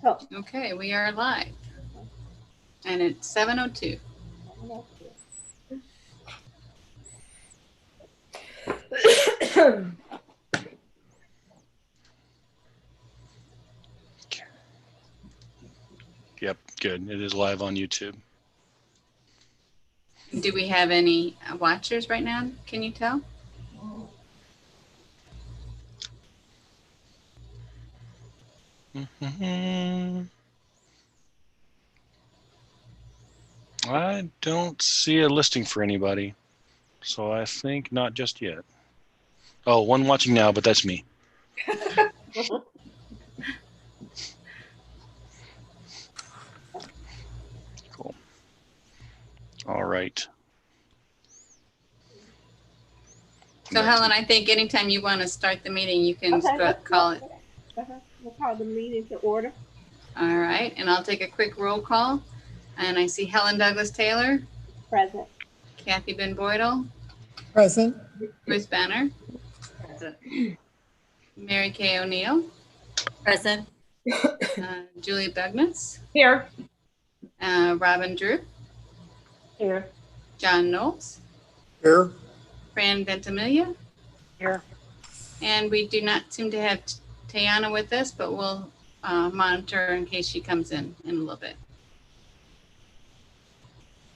Oh. Okay, we are live. And it's 7:02. Yep, good. It is live on YouTube. Do we have any watchers right now? Can you tell? I don't see a listing for anybody, so I think not just yet. Oh, one watching now, but that's me. Cool. All right. So Helen, I think anytime you want to start the meeting, you can call it. We'll call the meeting to order. All right, and I'll take a quick roll call. And I see Helen Douglas Taylor. Present. Kathy Ben Boydell. Present. Bruce Banner. Present. Mary Kay O'Neill. Present. Julie Bugnas. Here. Robin Drew. Here. John Knowles. Here. Fran Ventimiglia. Here. And we do not seem to have Tayana with us, but we'll monitor in case she comes in a little bit.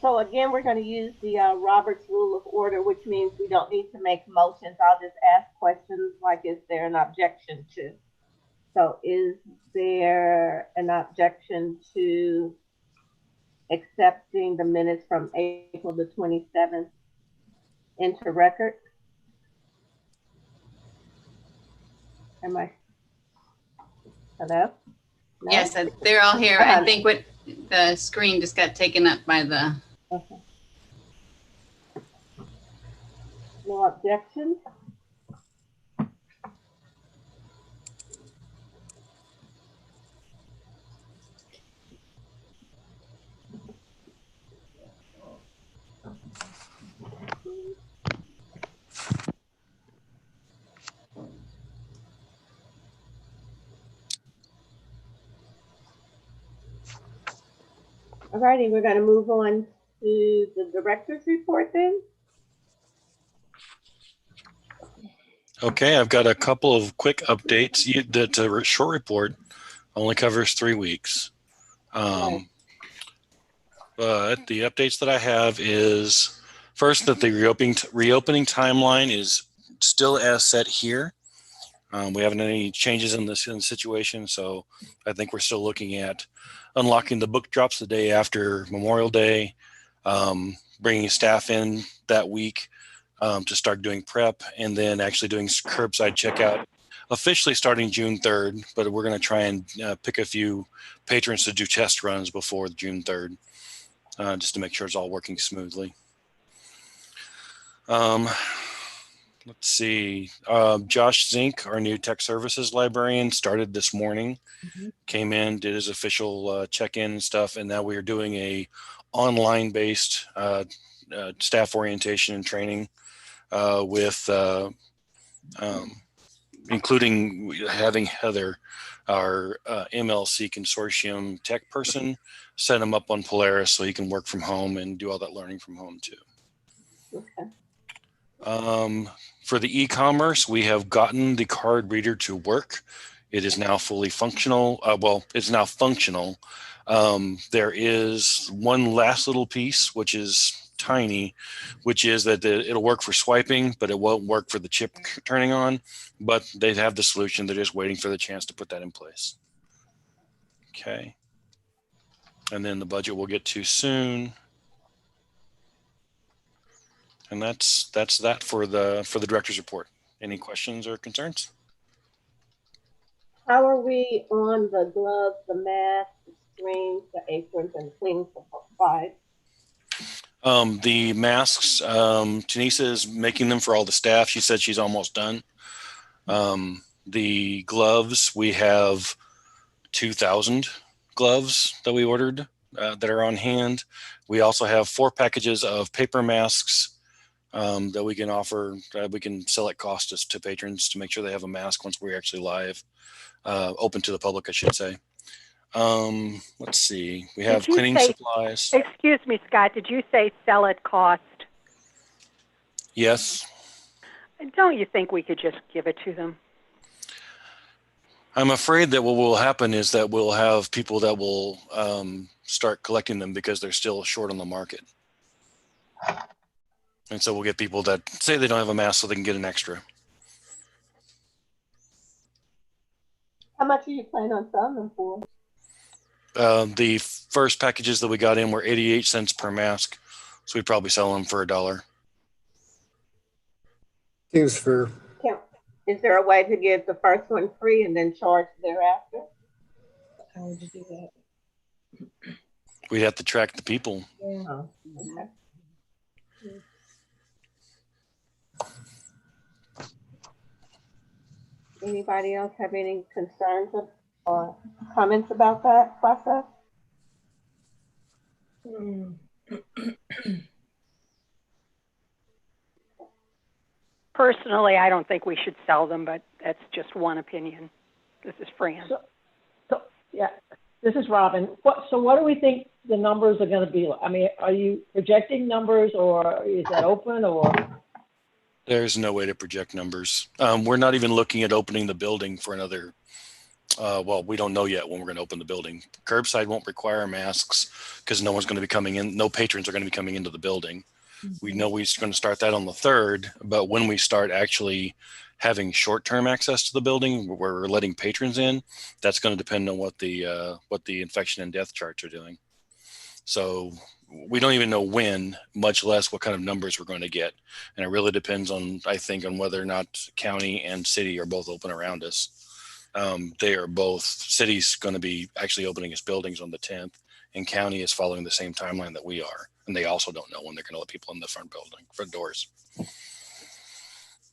So again, we're going to use the Robert's Rule of Order, which means we don't need to make motions. I'll just ask questions like, is there an objection to? So is there an objection to accepting the minutes from April the 27th into record? Am I? Hello? No? Yes, they're all here. I think what the screen just got taken up by the. Okay. No objections? All righty, we're going to move on to the director's report then. Okay, I've got a couple of quick updates. The short report only covers 3 weeks. But the updates that I have is first that the reopening timeline is still as set here. We haven't had any changes in the situation, so I think we're still looking at unlocking the book drops the day after Memorial Day, bringing staff in that week to start doing prep, and then actually doing curbside checkout officially starting June 3rd, but we're going to try and pick a few patrons to do test runs before June 3rd, just to make sure it's all working smoothly. Let's see. Josh Zink, our new tech services librarian, started this morning. Came in, did his official check-in and stuff, and now we are doing a online-based staff orientation and training with including having Heather, our MLC consortium tech person, set him up on Polaris so he can work from home and do all that learning from home too. Okay. For the e-commerce, we have gotten the card reader to work. It is now fully functional. Well, it's now functional. There is one last little piece, which is tiny, which is that it'll work for swiping, but it won't work for the chip turning on. But they have the solution. They're just waiting for the chance to put that in place. Okay. And then the budget we'll get to soon. And that's that for the director's report. Any questions or concerns? How are we on the gloves, the masks, the screens, the aprons, and cleaning supplies? The masks, Janisa is making them for all the staff. She said she's almost done. The gloves, we have 2,000 gloves that we ordered that are on hand. We also have 4 packages of paper masks that we can offer. We can sell at cost to patrons to make sure they have a mask once we're actually live, open to the public, I should say. Let's see. We have you cleaning say- supplies. Excuse me, Scott, did you say sell at cost? Yes. Don't you think we could just give it to them? I'm afraid that what will happen is that we'll have people that will start collecting them because they're still short on the market. And so we'll get people that say they don't have a mask so they can get an extra. How much are you planning on selling them for? The first packages that we got in were 88 cents per mask. So we'd probably sell them for $1. Seems fair. Is there a way to get the first one free and then charge thereafter? How would you do that? We'd have to track the people. Yeah. Oh, okay. Anybody else have any concerns or comments about that process? Personally, I don't think we should sell them, but that's just one opinion. This is Fran. So yeah, this is Robin. So what do we think the numbers are going to be? I mean, are you projecting numbers, or is that open, or? There's no way to project numbers. We're not even looking at opening the building for another. Well, we don't know yet when we're going to open the building. Curbside won't require masks because no one's going to be coming in. No patrons are going to be coming into the building. We know we're going to start that on the 3rd, but when we start actually having short-term access to the building, where we're letting patrons in, that's going to depend on what the infection and death charts are doing. So we don't even know when, much less what kind of numbers we're going to get. And it really depends on, I think, on whether or not county and city are both open around us. They are both, city's going to be actually opening its buildings on the 10th, and county is following the same timeline that we are. And they also don't know when they're going to let people in the front doors.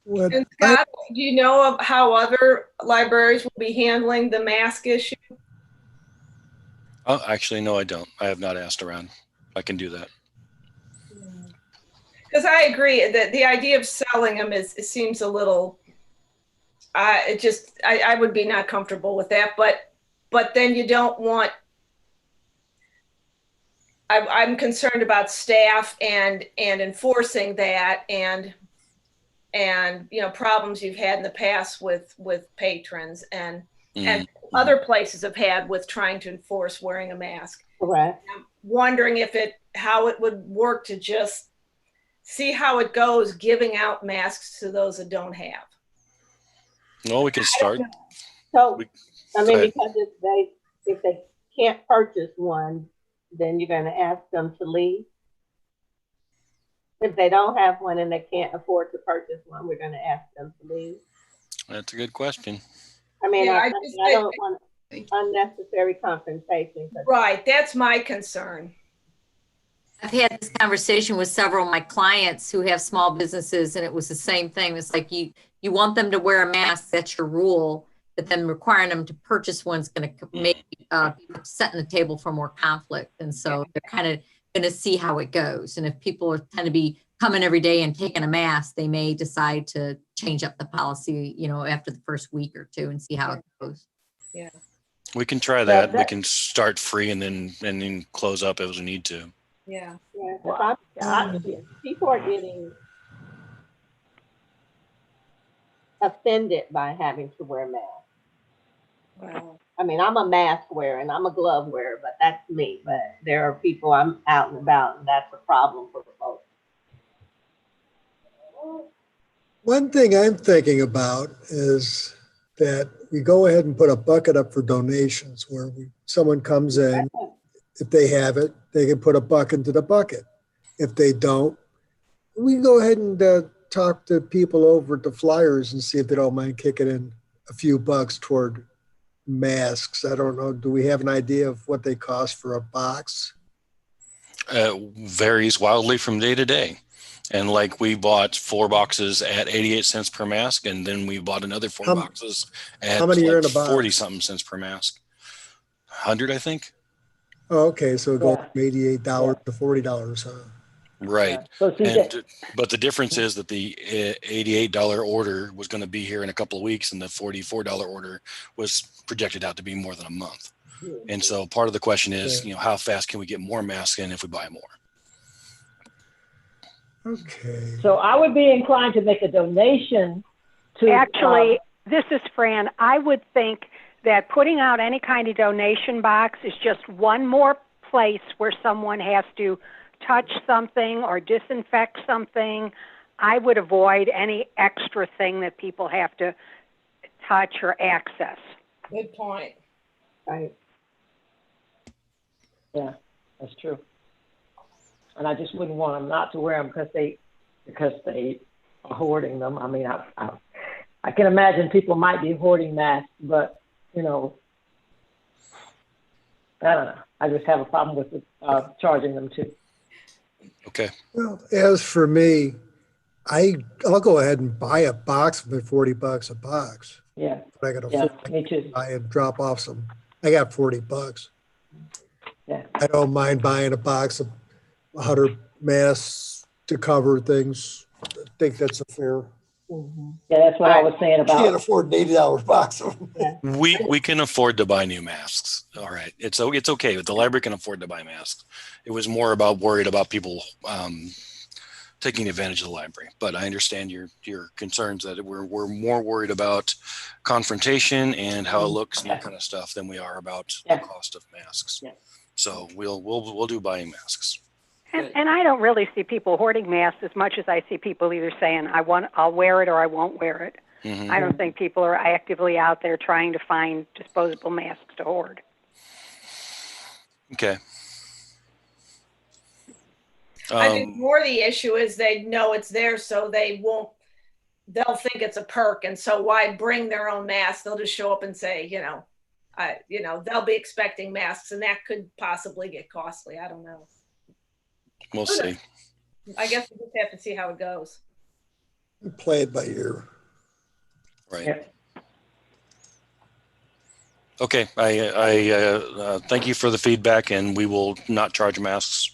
What, And Scott, do you know of how other libraries will be handling the mask issue? Oh, actually, no, I don't. I have not asked around. I can do that. Because I agree that the idea of selling them it seems a little. I would be not comfortable with that, but then you don't want. I'm concerned about staff and enforcing that and problems you've had in the past with patrons and other places have had with trying to enforce wearing a mask. Correct. I'm wondering how it would work to just see how it goes giving out masks to those that don't have. No, we can start. So, Go ahead. because if they can't purchase one, then you're going to ask them to leave. If they don't have one and they can't afford to purchase one, we're going to ask them to leave. That's a good question. I mean, Yeah, I don't want unnecessary confrontation. Right, that's my concern. I've had this conversation with several of my clients who have small businesses, and it was the same thing. It's like you want them to wear a mask, that's your rule, but then requiring them to purchase one's going to make setting the table for more conflict. And so they're kind of going to see how it goes. And if people are tend to be coming every day and taking a mask, they may decide to change up the policy, after the first week or two and see how it goes. Yeah. We can try that. We can start free and then close up as we need to. Yeah. Yeah, people are getting offended by having to wear masks. Wow. I mean, I'm a mask wearer and I'm a glove wearer, but that's me. But there are people I'm out and about, and that's a problem for folks. one thing I'm thinking about is that we go ahead and put a bucket up for donations where someone comes in. If they have it, they can put a buck into the bucket. If they don't, we can go ahead and talk to people over at the Flyers and see if they don't mind kicking in a few bucks toward masks. I don't know. Do we have an idea of what they cost for a box? Varies wildly from day to day. And like we bought 4 boxes at 88 cents per mask, and then we bought another 4 boxes at how many are in a box? 40 something cents per mask. 100, I think. Oh, okay. So it goes from $88 to $40, huh? Right. So but the difference is that the $88 order was going to be here in a couple of weeks, and the $44 order was projected out to be more than a month. And so part of the question is, how fast can we get more masks in if we buy more? Okay. So I would be inclined to make a donation to. Actually, this is Fran. I would think that putting out any kind of donation box is just one more place where someone has to touch something or disinfect something. I would avoid any extra thing that people have to touch or access. Good point. Right. Yeah, that's true. And I just wouldn't want them not to wear them because they are hoarding them. I mean, I can imagine people might be hoarding masks, but I don't know. I just have a problem with charging them too. Okay. Well, as for me, I'll go ahead and buy a box for $40 a box. Yeah. But I got Yeah, to me too. buy and drop off some. I got $40. Yeah. I don't mind buying a box of 100 masks to cover things. I think that's a fair. Yeah, that's what I was saying Can't about. afford an $80 box of them. We can afford to buy new masks. All right. It's okay. The library can afford to buy masks. It was more worried about people taking advantage of the library. But I understand your concerns that we're more worried about confrontation and how it looks and that kind of stuff than we are about the cost of masks. Yeah. So we'll do buying masks. And I don't really see people hoarding masks as much as I see people either saying, I'll wear it or I won't wear it. Mm-hmm. I don't think people are actively out there trying to find disposable masks to hoard. Okay. I think more the issue is they know it's there, so they'll think it's a perk. And so why bring their own mask? They'll just show up and say, they'll be expecting masks, and that could possibly get costly. I don't know. We'll see. I guess we just have to see how it goes. Play it by ear. Right. Yeah. Okay. I thank you for the feedback, and we will not charge masks.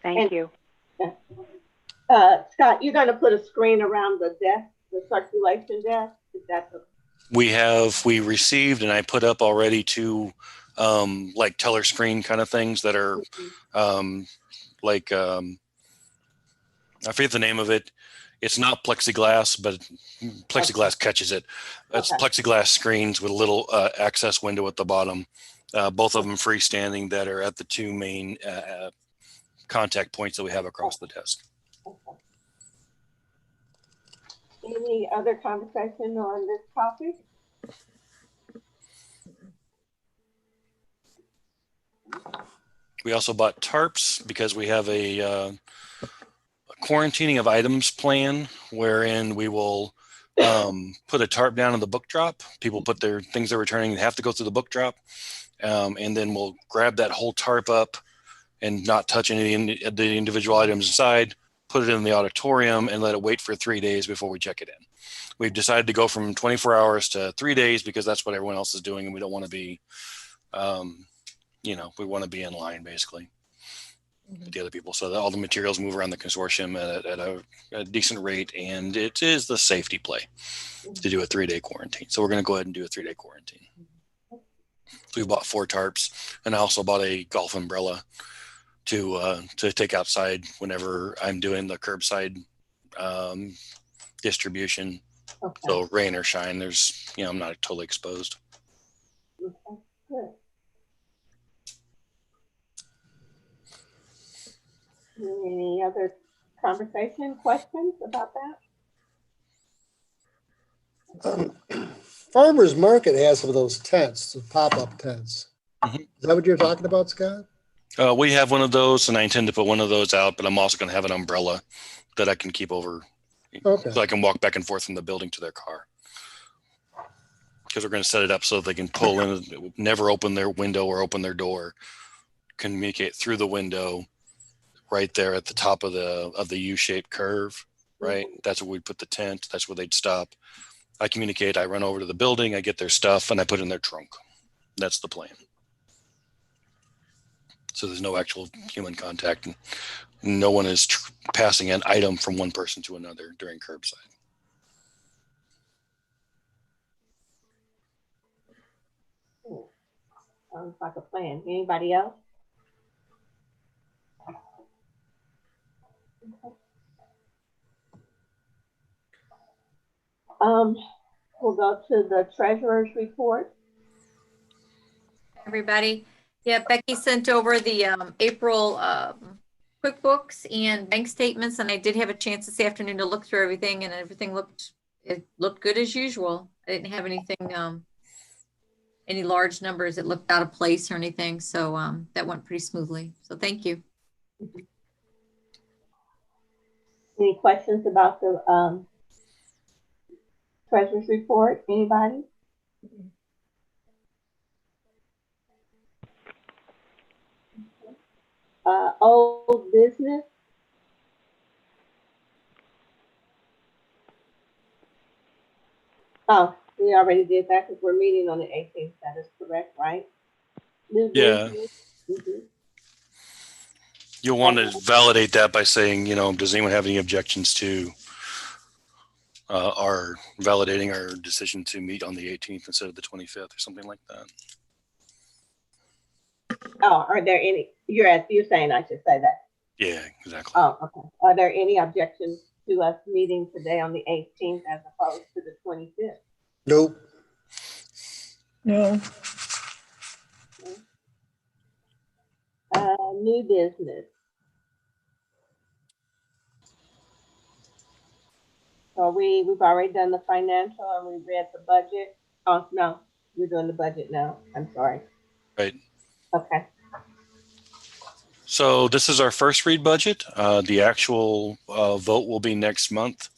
Thank you. Scott, you're going to put a screen around the desk, the circulation desk? Is that We received, and I put up already two like teller screen kind of things that are I forget the name of it. It's not plexiglass, but plexiglass catches it. It's plexiglass screens with a little access window at the bottom. Both of them freestanding that are at the two main contact points that we have across the desk. Any other conversation on this topic? We also bought tarps because we have a quarantining of items plan wherein we will put a tarp down in the book drop. People put their things they're returning, they have to go through the book drop. And then we'll grab that whole tarp up and not touch any of the individual items inside, put it in the auditorium, and let it wait for 3 days before we check it in. We've decided to go from 24 hours to 3 days because that's what everyone else is doing, and we don't want to be, we want to be in line basically with the other people, so that all the materials move around the consortium at a decent rate, and it is the safety play to do a 3-day quarantine. So we're going to go ahead and do a 3-day quarantine. So we bought 4 tarps, and I also bought a golf umbrella to take outside whenever I'm doing the curbside distribution. Okay. So rain or shine, I'm not totally exposed. Okay, good. Any other questions about that? Farmers Market has some of those tents, the pop-up tents. Mm-hmm. Is that what you're talking about, Scott? We have one of those, and I intend to put one of those out, but I'm also going to have an umbrella that I can keep over, so I can walk back and forth from the building to their car. Because we're going to set it up so they can pull in, never open their window or open their door, communicate through the window, right there at the top of the U-shaped curve. Right, that's where we put the tent. That's where they'd stop. I communicate. I run over to the building. I get their stuff, and I put it in their trunk. That's the plan. So there's no actual human contact, and no one is passing an item from one person to another during curbside. Sounds like a plan. Anybody else? We'll go to the treasurer's report. Everybody. Yeah, Becky sent over the April QuickBooks and bank statements, and I did have a chance this afternoon to look through everything, and everything looked good as usual. I didn't have anything, any large numbers that looked out of place or anything, so that went pretty smoothly. So thank you. Any questions about the treasurer's report? Anybody? Old business. Oh, we already did that because we're meeting on the 18th. That is correct, right? New Yeah. business. Mm-hmm. You'll want to validate that by saying, does anyone have any objections to our validating our decision to meet on the 18th instead of the 25th or something like that? Oh, are there any? You're saying I should say that. Yeah, exactly. Oh, okay. Are there any objections to us meeting today on the 18th as opposed to the 25th? Nope. No. New business. So we've already done the financial and we read the budget. Oh no, we're doing the budget now. I'm sorry. Right. Okay. So this is our first read budget. The actual vote will be next month.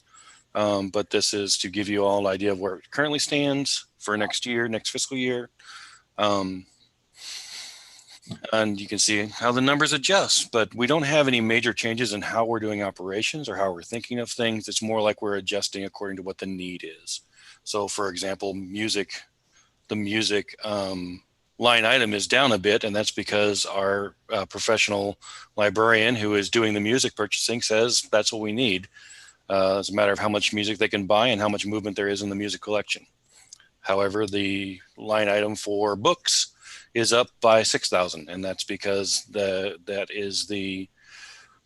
But this is to give you all an idea of where it currently stands for next year, next fiscal year. And you can see how the numbers adjust, but we don't have any major changes in how we're doing operations or how we're thinking of things. It's more like we're adjusting according to what the need is. So for example, the music line item is down a bit, and that's because our professional librarian who is doing the music purchasing says that's what we need. It's a matter of how much music they can buy and how much movement there is in the music collection. However, the line item for books is up by 6,000, and that's because that is the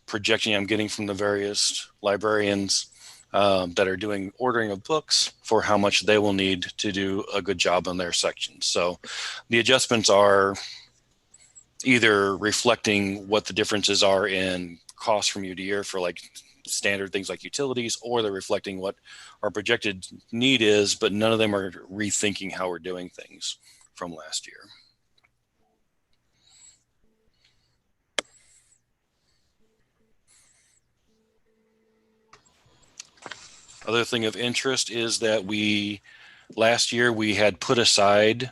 projection I'm getting from the various librarians that are doing ordering of books for how much they will need to do a good job on their sections. So the adjustments are either reflecting what the differences are in costs from year to year for like standard things like utilities, or they're reflecting what our projected need is, but none of them are rethinking how we're doing things from last year. Other thing of interest is that last year we had put aside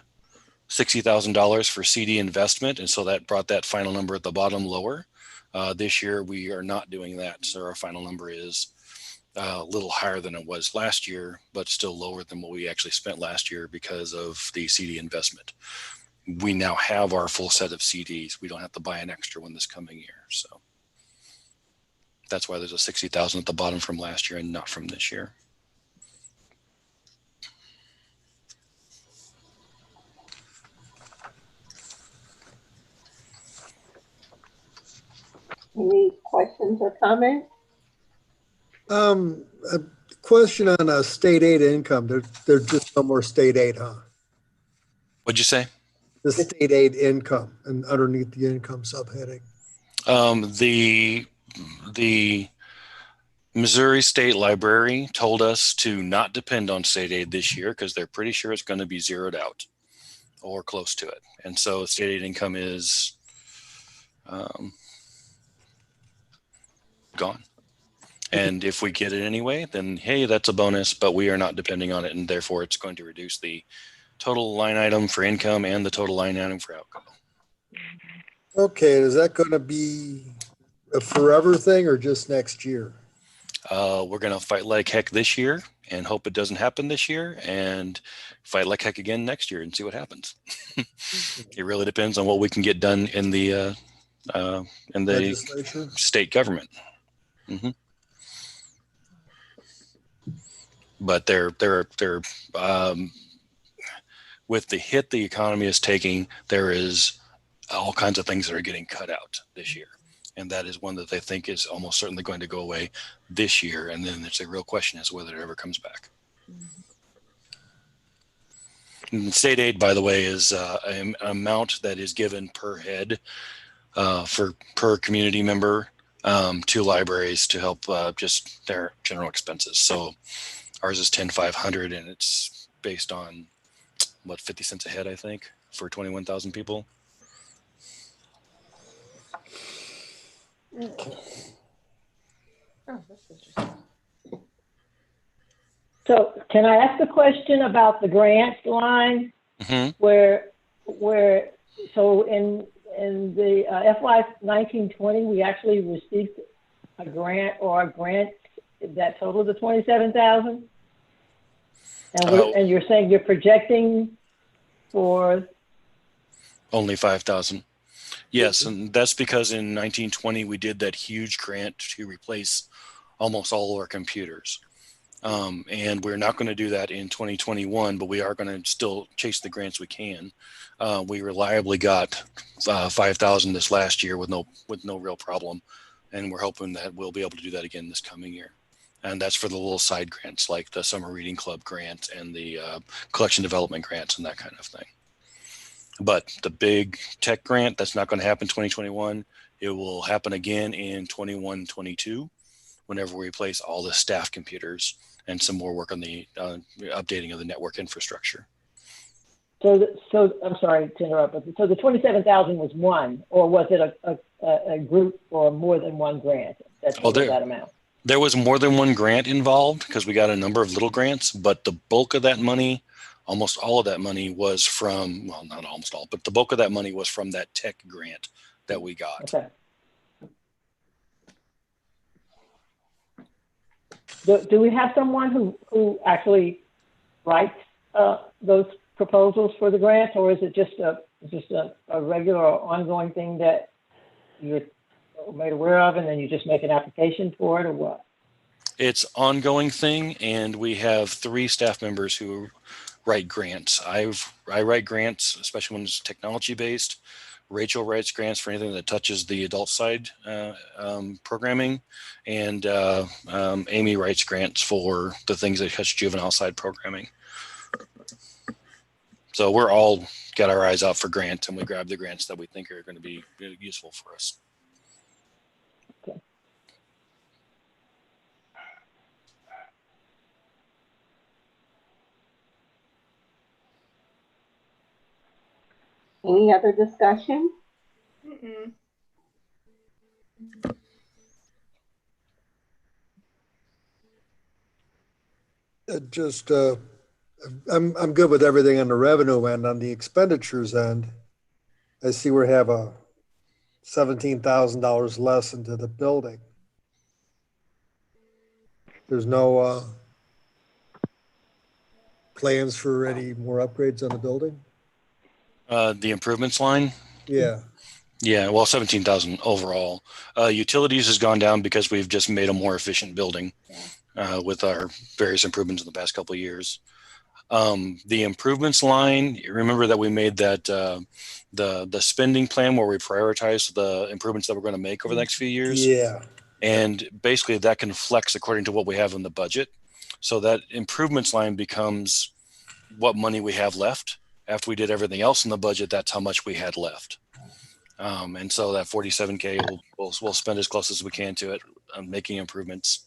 $60,000 for CD investment, and so that brought that final number at the bottom lower. This year we are not doing that, so our final number is a little higher than it was last year, but still lower than what we actually spent last year because of the CD investment. We now have our full set of CDs. We don't have to buy an extra one this coming year, so that's why there's a $60,000 at the bottom from last year and not from this year. Any questions or comments? A question on state aid income. There's just no more state aid, huh? What'd you say? The state aid income and underneath the income subheading. The Missouri State Library told us to not depend on state aid this year because they're pretty sure it's going to be zeroed out or close to it. And so state aid income is gone. And if we get it anyway, then hey, that's a bonus, but we are not depending on it, and therefore it's going to reduce the total line item for income and the total line item for outcome. Okay, is that going to be a forever thing or just next year? We're going to fight like heck this year and hope it doesn't happen this year, and fight like heck again next year and see what happens. It really depends on what we can get done in the Legislature? state government. Mm-hmm. But with the hit the economy is taking, there is all kinds of things that are getting cut out this year. And that is one that they think is almost certainly going to go away this year. And then it's a real question as to whether it ever comes back. And state aid, by the way, is an amount that is given per head per community member to libraries to help just their general expenses. So ours is 10,500, and it's based on what, 50 cents a head, I think, for 21,000 people. Oh, that's interesting. So can I ask a question about the grant line? Mm-hmm. where so in the FY 1920 we actually received a grant that totaled the 27,000, and you're saying you're projecting for only 5,000. Yes, and that's because in 1920 we did that huge grant to replace almost all of our computers. And we're not going to do that in 2021, but we are going to still chase the grants we can. We reliably got 5,000 this last year with no real problem, and we're hoping that we'll be able to do that again this coming year. And that's for the little side grants like the summer reading club grant and the collection development grants and that kind of thing. But the big tech grant, that's not going to happen in 2021. It will happen again in 21-22, whenever we replace all the staff computers and some more work on the updating of the network infrastructure. So I'm sorry to interrupt, but so the 27,000 was one, or was it a group or more than one grant that totaled that amount? There was more than one grant involved because we got a number of little grants, but the bulk of that money, almost all of that money was from, well, not almost all, but the bulk of that money was from that tech grant that we got. Okay. Do we have someone who actually writes those proposals for the grants, or is it just a regular or ongoing thing that you're made aware of and then you just make an application for it, or what? It's ongoing thing, and we have 3 staff members who write grants. I write grants, especially when it's technology based. Rachel writes grants for anything that touches the adult side programming, and Amy writes grants for the things that touch juvenile side programming. So we're all got our eyes out for grants, and we grab the grants that we think are going to be useful for us. Okay. Any other discussion? Mm-mm. I'm good with everything on the revenue end. On the expenditures end, I see we have a $17,000 less into the building. There's no plans for any more upgrades on the building? The improvements line? Yeah. Yeah, well, 17,000 overall. Utilities has gone down because we've just made a more efficient building with our various improvements in the past couple of years. The improvements line, remember that we made that the spending plan where we prioritize the improvements that we're going to make over the next few years. Yeah. And basically that can flex according to what we have in the budget. So that improvements line becomes what money we have left. After we did everything else in the budget, that's how much we had left. And so that 47K we'll spend as close as we can to it, making improvements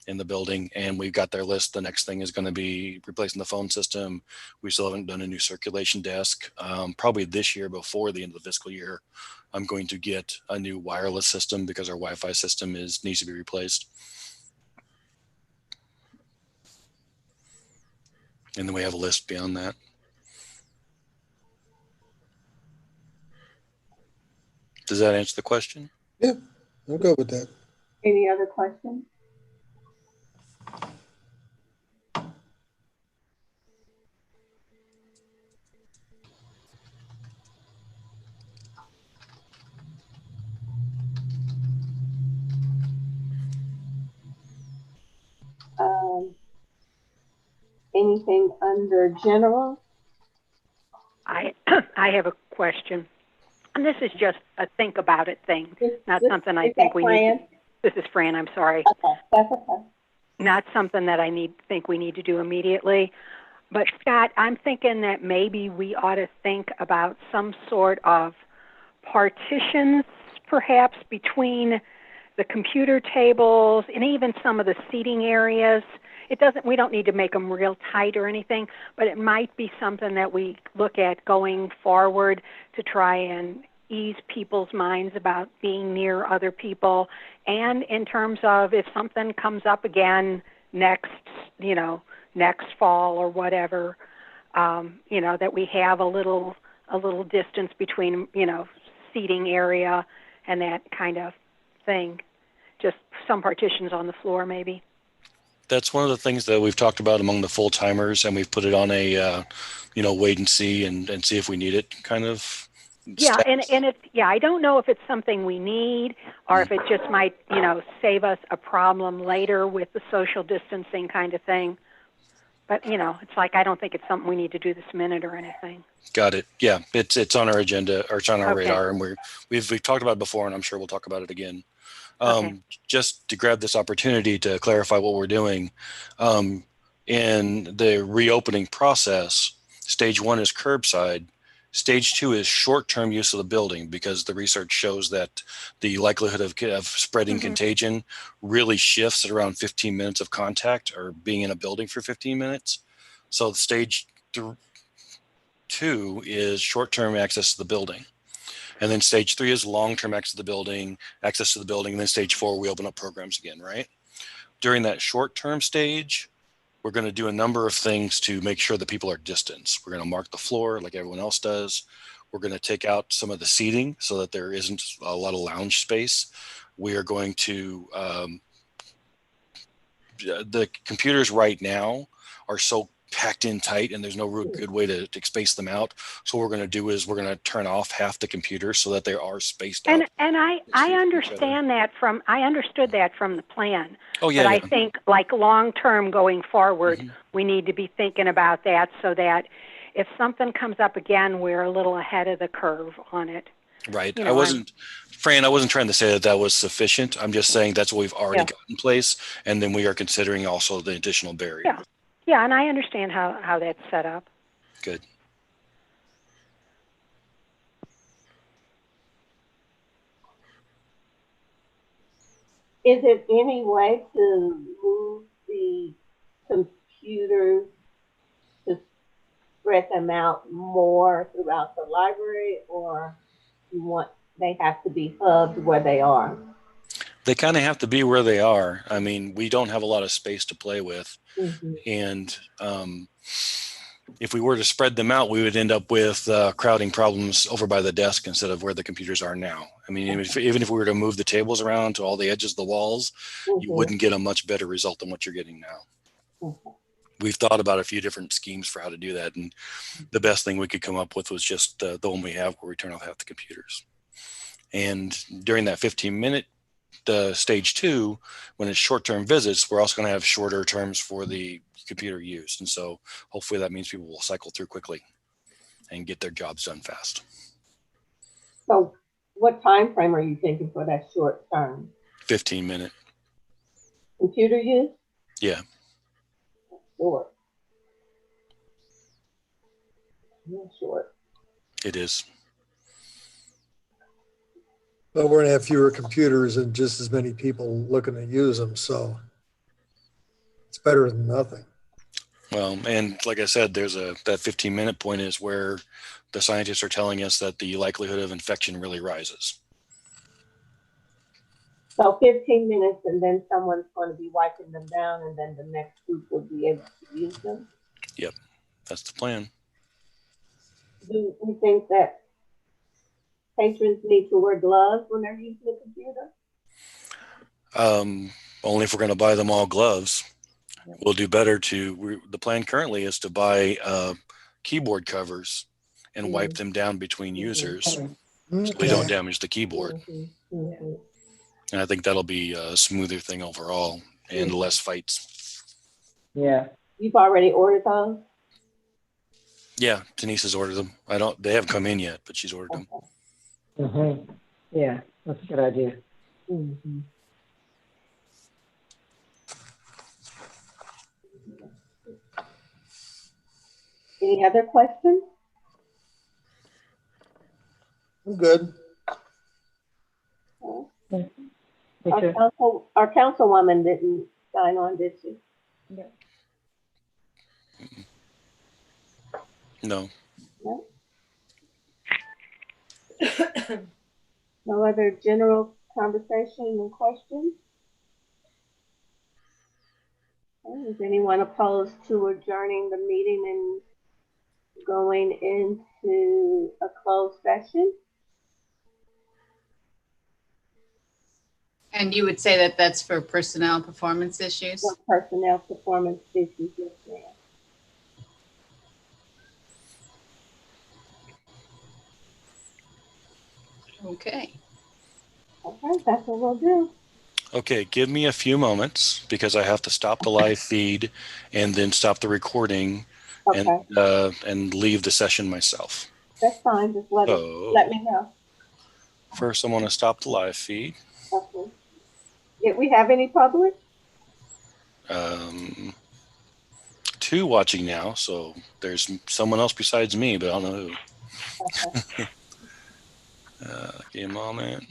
in the building. And we've got their list. The next thing is going to be replacing the phone system. We still haven't done a new circulation desk. Probably this year, before the end of the fiscal year, I'm going to get a new wireless system because our Wi-Fi system needs to be replaced. And then we have a list beyond that. Does that answer the question? Yeah, I'm good with that. Any other questions? Anything under general? I I have a question, and this is just a think about it thing, not something I think we need. This is Fran. I'm sorry. Okay, that's okay. Not something that I think we need to do immediately. But Scott, I'm thinking that maybe we ought to think about some sort of partitions, perhaps between the computer tables and even some of the seating areas. We don't need to make them real tight or anything, but it might be something that we look at going forward to try and ease people's minds about being near other people. And in terms of if something comes up again next fall or whatever, that we have a little distance between, seating area and that kind of thing. Just some partitions on the floor, maybe. That's one of the things that we've talked about among the full timers, and we've put it on a, wait and see and see if we need it kind of. Yeah, and I don't know if it's something we need or if it just might, save us a problem later with the social distancing kind of thing. But, it's like I don't think it's something we need to do this minute or anything. Got it. Yeah, it's on our agenda, or it's on our radar, and we've talked about it before, and I'm sure we'll talk about it again. Just to grab this opportunity to clarify what we're doing, in the reopening process, stage 1 is curbside. Stage 2 is short-term use of the building, because the research shows that the likelihood of spreading contagion really shifts at around 15 minutes of contact or being in a building for 15 minutes. So stage 2 is short-term access to the building. And then stage 3 is long-term access to the building. And then stage 4, we open up programs again, right? During that short-term stage, we're going to do a number of things to make sure that people are distanced. We're going to mark the floor like everyone else does. We're going to take out some of the seating so that there isn't a lot of lounge space. We are going to, the computers right now are so packed in tight, and there's no real good way to space them out. So what we're going to do is we're going to turn off half the computers so that they are spaced out. And I understand that I understood that from the plan. Oh yeah. But I think like long term going forward, we need to be thinking about that so that if something comes up again, we're a little ahead of the curve on it. Right. I wasn't trying to say that was sufficient. I'm just saying that's what we've already got in place, and then we are considering also the additional barrier. Yeah, and I understand how that's set up. Good. Is it any way to move the computers to spread them out more throughout the library, or they have to be hubbed where they are? They kind of have to be where they are. I mean, we don't have a lot of space to play with. And if we were to spread them out, we would end up with crowding problems over by the desk instead of where the computers are now. I mean, even if we were to move the tables around to all the edges of the walls, you wouldn't get a much better result than what you're getting now. We've thought about a few different schemes for how to do that, and the best thing we could come up with was just the one we have, where we turn off half the computers. And during that 15-minute stage 2, when it's short-term visits, we're also going to have shorter terms for the computer use. And so hopefully that means people will cycle through quickly and get their jobs done fast. So what time frame are you thinking for that short term? 15-minute. Computer use? Yeah. Short. Real short. It is. But we're going to have fewer computers and just as many people looking to use them. So it's better than nothing. Well, and like I said, there's that 15-minute point is where the scientists are telling us that the likelihood of infection really rises. So 15 minutes, and then someone's going to be wiping them down, and then the next group will be able to use them? Yep, that's the plan. Do you think that patrons need to wear gloves when they're using the computer? Only if we're going to buy them all gloves. We'll do better the plan currently is to buy keyboard covers and wipe them down between users so we don't damage the keyboard. And I think that'll be a smoother thing overall and less fights. Yeah. You've already ordered those? Yeah, Denise has ordered them. They haven't come in yet, but she's ordered them. Mm-hmm. Yeah, that's a good idea. Mm-hmm. Any other questions? I'm good. Our councilwoman didn't sign on, did she? No. No. No other general conversation and questions? Okay. Is anyone opposed to adjourning the meeting and going into a closed session? And you would say that that's for personnel performance issues? For personnel performance issues, yes, ma'am. Okay. Okay, that's what we'll do. Okay, give me a few moments because I have to stop the live feed and then stop the recording and leave the session myself. That's fine. Just let me know. First, I want to stop the live feed. Okay. Did we have any public? 2 watching now, so there's someone else besides me, but I don't know who. Okay. Give me a moment.